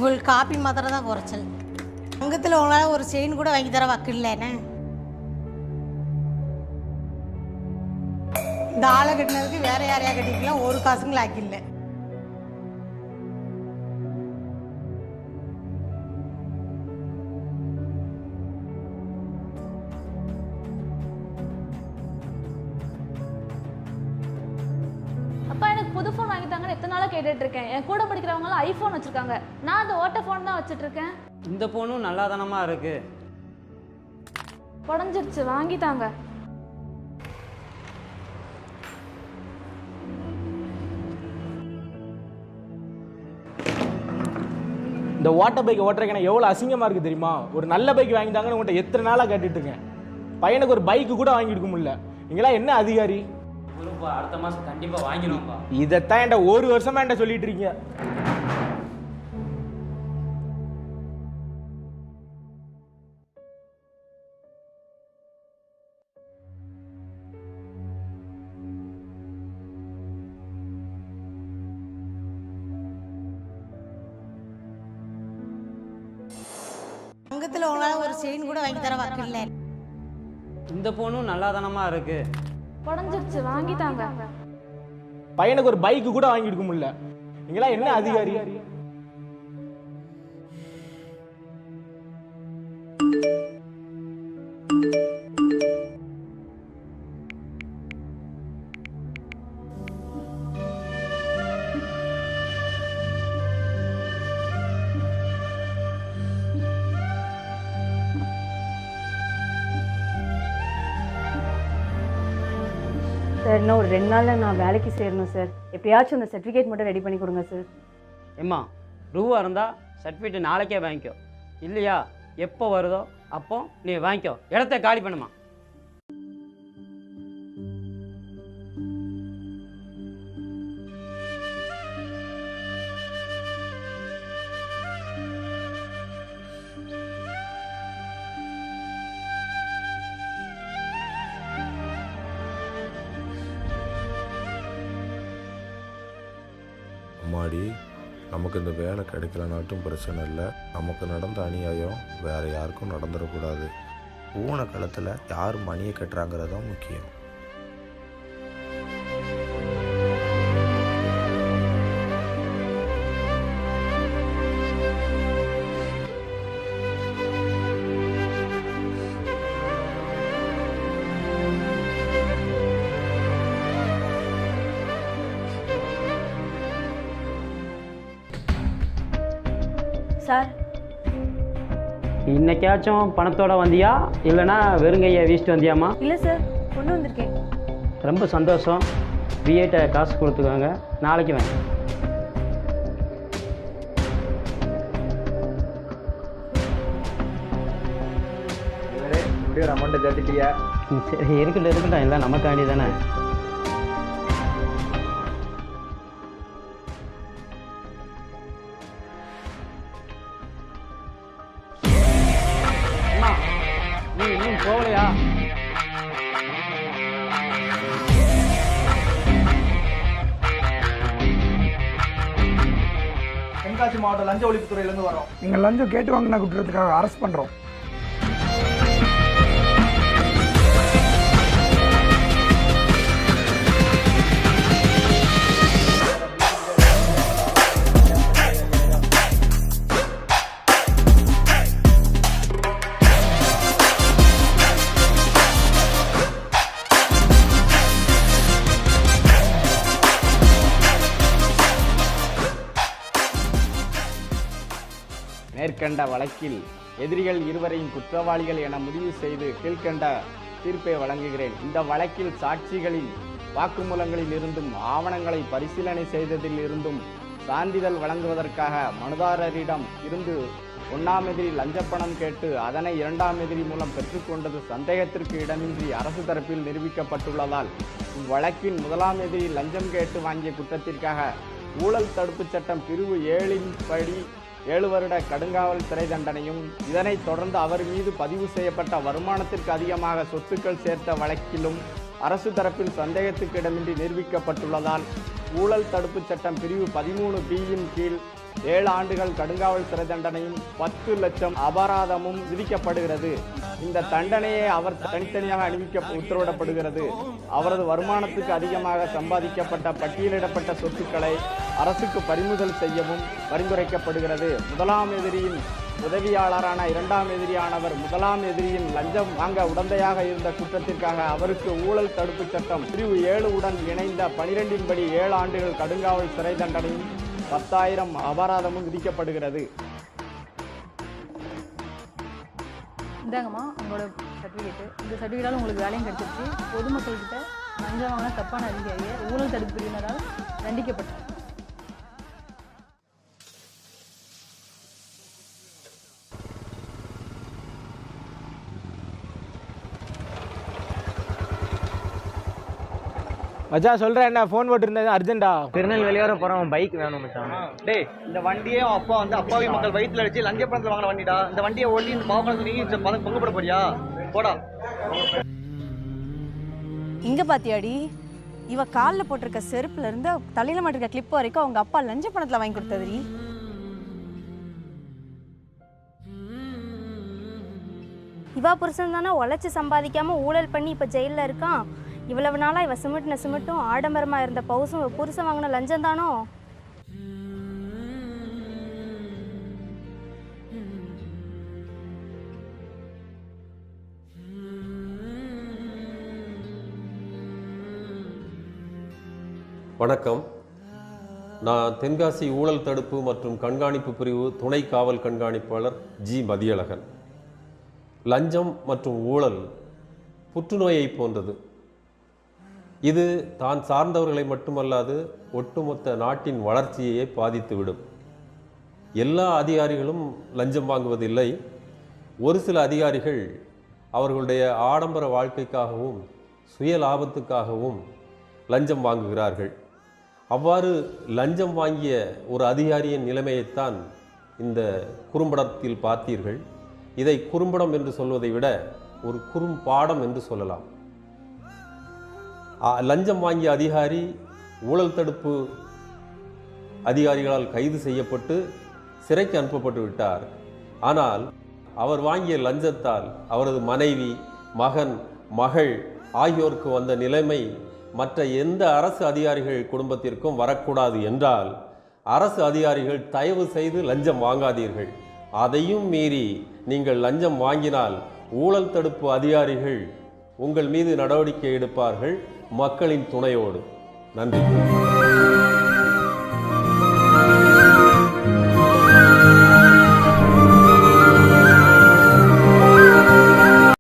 உங்களுக்கு காப்பி மாத்திரம் தான் குறைச்சல். அங்கத்தில் உங்களால் ஒரு செயின் கூட வாங்கி தர வக்கு இல்லைண்ணே. இந்த ஆளை கட்டினதுக்கு வேற யாரையா கட்டிக்கலாம், ஒரு காசுங்களும் ஆக்கில்லை. புது ஃபோன் வாங்கி தாங்கன்னு எத்தனை நாளாக கேட்டுட்டு இருக்கேன். என் கூட படிக்கிறவங்களாம் ஐஃபோன் வச்சிருக்காங்க, நான் அந்த ஓட்ட ஃபோன் தான் வச்சுட்டு இருக்கேன். இந்த ஃபோனும் நல்லா தானமா இருக்கு. உடஞ்சிருச்சு, வாங்கி தாங்க. இந்த ஓட்ட பைக் ஓட்டுறதுக்கு எனக்கு எவ்வளோ அசிங்கமாக இருக்குது தெரியுமா? ஒரு நல்ல பைக் வாங்கி தாங்கன்னு உங்கள்கிட்ட எத்தனை நாளாக கேட்டுட்டு இருக்கேன். பையனுக்கு ஒரு பைக்கு கூட வாங்கி கொடுக்க முடியல. நீங்களாம் என்ன அதிகாரி? அடுத்த மாதம் கண்டிப்பாக வாங்கிடுவோம்ப்பா. இதைத்தான் என்கிட்ட ஒரு வருஷமா என்கிட்ட சொல்லிட்டு இருக்கீங்க. அங்கத்தில் உங்களால் ஒரு செயின் கூட வாங்கி தர வக்கு இல்லை. இந்த ஃபோனும் நல்லா தானமா இருக்கு. உடஞ்சிருச்சு, வாங்கி தாங்க. பையனுக்கு ஒரு பைக்கு கூட வாங்கி கொடுக்க முடியல. நீங்களாம் என்ன அதிகாரி? சார், இன்னும் ஒரு 2 நாளில் நான் வேலைக்கு சேரணும் சார். எப்படியாச்சும் அந்த சர்டிஃபிகேட் மட்டும் ரெடி பண்ணி கொடுங்க சார். ஏம்மா, ரூபா இருந்தால் சர்டிஃபிகேட் நாளைக்கே வாங்கிக்கோ. இல்லையா எப்போ வருதோ அப்போ நீ வாங்கிக்கோ. இடத்த காலி பண்ணுமா. அம்மாடி, நமக்கு இந்த வேலை கிடைக்கலனாட்டும் பிரச்சனை இல்லை. நமக்கு நடந்த அநியாயம் வேற யாருக்கும் நடந்துடக்கூடாது. ஊன காலத்தில் யார் மணியை கட்டுறாங்கிறது தான் முக்கியம். சார், இன்னைக்காச்சும் பணத்தோட வந்தியா இல்லைனா வெறுங்கையை வீசிட்டு வந்தியாம்மா? இல்லை சார், கொண்டு வந்திருக்கேன். ரொம்ப சந்தோஷம். பிஏட்ட காசு கொடுத்துக்கோங்க, நாளைக்கு வாங்க. அமௌண்ட்டை ஜட்டிட்டியா? சரி, இருக்கட்டும் இல்லை நமக்காண்டி தானே. நீ இன்னும் போகலையா? தென்காசி மாவட்ட லஞ்ச ஒழிப்புத்துறையிலேருந்து வரோம். நீங்கள் லஞ்சம் கேட்டு வாங்கின குற்றத்துக்காக அரெஸ்ட் பண்ணுறோம். மேற்கண்ட வழக்கில் எதிரிகள் இருவரையும் குற்றவாளிகள் என முடிவு செய்து கீழ்கண்ட தீர்ப்பை வழங்குகிறேன். இந்த வழக்கில் சாட்சிகளின் வாக்குமூலங்களில் இருந்தும் ஆவணங்களை பரிசீலனை செய்ததில் இருந்தும் சான்றிதழ் வழங்குவதற்காக மனுதாரரிடம் இருந்து 1ஆம் எதிரி லஞ்சப்பணம் கேட்டு அதனை 2ஆம் எதிரி மூலம் பெற்றுக்கொண்டது சந்தேகத்திற்கு இடமின்றி அரசு தரப்பில் நிரூபிக்கப்பட்டுள்ளதால் இவ்வழக்கின் 1ஆம் எதிரி லஞ்சம் கேட்டு வாங்கிய குற்றத்திற்காக ஊழல் தடுப்புச் சட்டம் பிரிவு 7 படி 7 வருட கடுங்காவல் சிறை தண்டனையும், இதனைத் தொடர்ந்து அவர் மீது பதிவு செய்யப்பட்ட வருமானத்திற்கு அதிகமாக சொத்துக்கள் சேர்த்த வழக்கிலும் அரசு தரப்பில் சந்தேகத்துக்கு இடமின்றி நிரூபிக்கப்பட்டுள்ளதால் ஊழல் தடுப்புச் சட்டம் பிரிவு 13B கீழ் 7 ஆண்டுகள் கடுங்காவல் சிறை தண்டனையும் 10 லட்சம் அபராதமும் விதிக்கப்படுகிறது. இந்த தண்டனையை அவர் தனித்தனியாக அணிவிக்க உத்தரவிடப்படுகிறது. அவரது வருமானத்துக்கு அதிகமாக சம்பாதிக்கப்பட்ட பட்டியலிடப்பட்ட சொத்துக்களை அரசுக்கு பறிமுதல் செய்யவும் பரிந்துரைக்கப்படுகிறது. முதலாம் எதிரியின் உதவியாளரான 2ஆம் எதிரியானவர் முதலாம் எதிரியின் லஞ்சம் வாங்க உடந்தையாக இருந்த குற்றத்திற்காக அவருக்கு ஊழல் தடுப்பு சட்டம் பிரிவு 7 உடன் இணைந்த 12 படி 7 ஆண்டுகள் கடுங்காவல் சிறை தண்டனையும் 10,000 அபராதமும் விதிக்கப்படுகிறது. இந்தாங்கம்மா உங்களோட சர்டிஃபிகேட்டு. இந்த சர்டிஃபிகேட்டால் உங்களுக்கு வேலையும் கிடைச்சிருச்சு. பொதுமக்கள்கிட்ட லஞ்சம் வாங்கின தப்பான அதிகாரியை ஊழல் தடுப்பு பிரிவினரால் தண்டிக்கப்பட்டார். மச்சான் சொல்கிறேன், என்ன ஃபோன் போட்டுருந்தேன் அர்ஜென்ட்டா. திருநெல்வேலி வர போகிறோம், பைக் வேணும் மச்சான். டேய், இந்த வண்டியே அப்பா வந்து அப்பாவி மக்கள் வயிற்றுல அடிச்சு லஞ்ச பணத்தில் வாங்கின வண்டிடா. இந்த வண்டியை ஓட்டி இந்த பாவப்பணத்தை நீ பங்கு போட போறியா? போடா. இங்கே பார்த்தியாடி, இவ காலில் போட்டிருக்க செருப்புல இருந்து தலையில் மாட்டிருக்க கிளிப் வரைக்கும் அவங்க அப்பா லஞ்ச பணத்தில் வாங்கி கொடுத்ததுடி. இவா புருஷன் தானே உழைச்சி சம்பாதிக்காம ஊழல் பண்ணி இப்போ ஜெயிலில் இருக்கான். இவ்வளவு நாளாக இவ சிமெட்டும் ஆடம்பரமாக இருந்த பவுசும் புருஷன் வாங்கின லஞ்சம் தானோ? வணக்கம். நான் தென்காசி ஊழல் தடுப்பு மற்றும் கண்காணிப்பு பிரிவு துணை காவல் கண்காணிப்பாளர் ஜி மதியழகன். லஞ்சம் மற்றும் ஊழல் புற்றுநோயை போன்றது. இது தான் சார்ந்தவர்களை மட்டுமல்லாது ஒட்டுமொத்த நாட்டின் வளர்ச்சியையே பாதித்துவிடும். எல்லா அதிகாரிகளும் லஞ்சம் வாங்குவதில்லை. ஒரு சில அதிகாரிகள் அவர்களுடைய ஆடம்பர வாழ்க்கைக்காகவும் சுய லாபத்துக்காகவும் லஞ்சம் வாங்குகிறார்கள். அவ்வாறு லஞ்சம் வாங்கிய ஒரு அதிகாரியின் நிலைமையைத்தான் இந்த குறும்படத்தில் பார்த்தீர்கள். இதை குறும்படம் என்று சொல்வதை விட ஒரு குறும்பாடம் என்று சொல்லலாம். லஞ்சம் வாங்கிய அதிகாரி ஊழல் தடுப்பு அதிகாரிகளால் கைது செய்யப்பட்டு சிறைக்கு அனுப்பப்பட்டு விட்டார். ஆனால் அவர் வாங்கிய லஞ்சத்தால் அவரது மனைவி, மகன், மகள் ஆகியோருக்கு வந்த நிலைமை மற்ற எந்த அரசு அதிகாரிகள் குடும்பத்திற்கும் வரக்கூடாது என்றால் அரசு அதிகாரிகள் தயவு செய்து லஞ்சம் வாங்காதீர்கள். அதையும் மீறி நீங்கள் லஞ்சம் வாங்கினால் ஊழல் தடுப்பு அதிகாரிகள் உங்கள் மீது நடவடிக்கை எடுப்பார்கள், மக்களின் துணையோடு. நன்றி.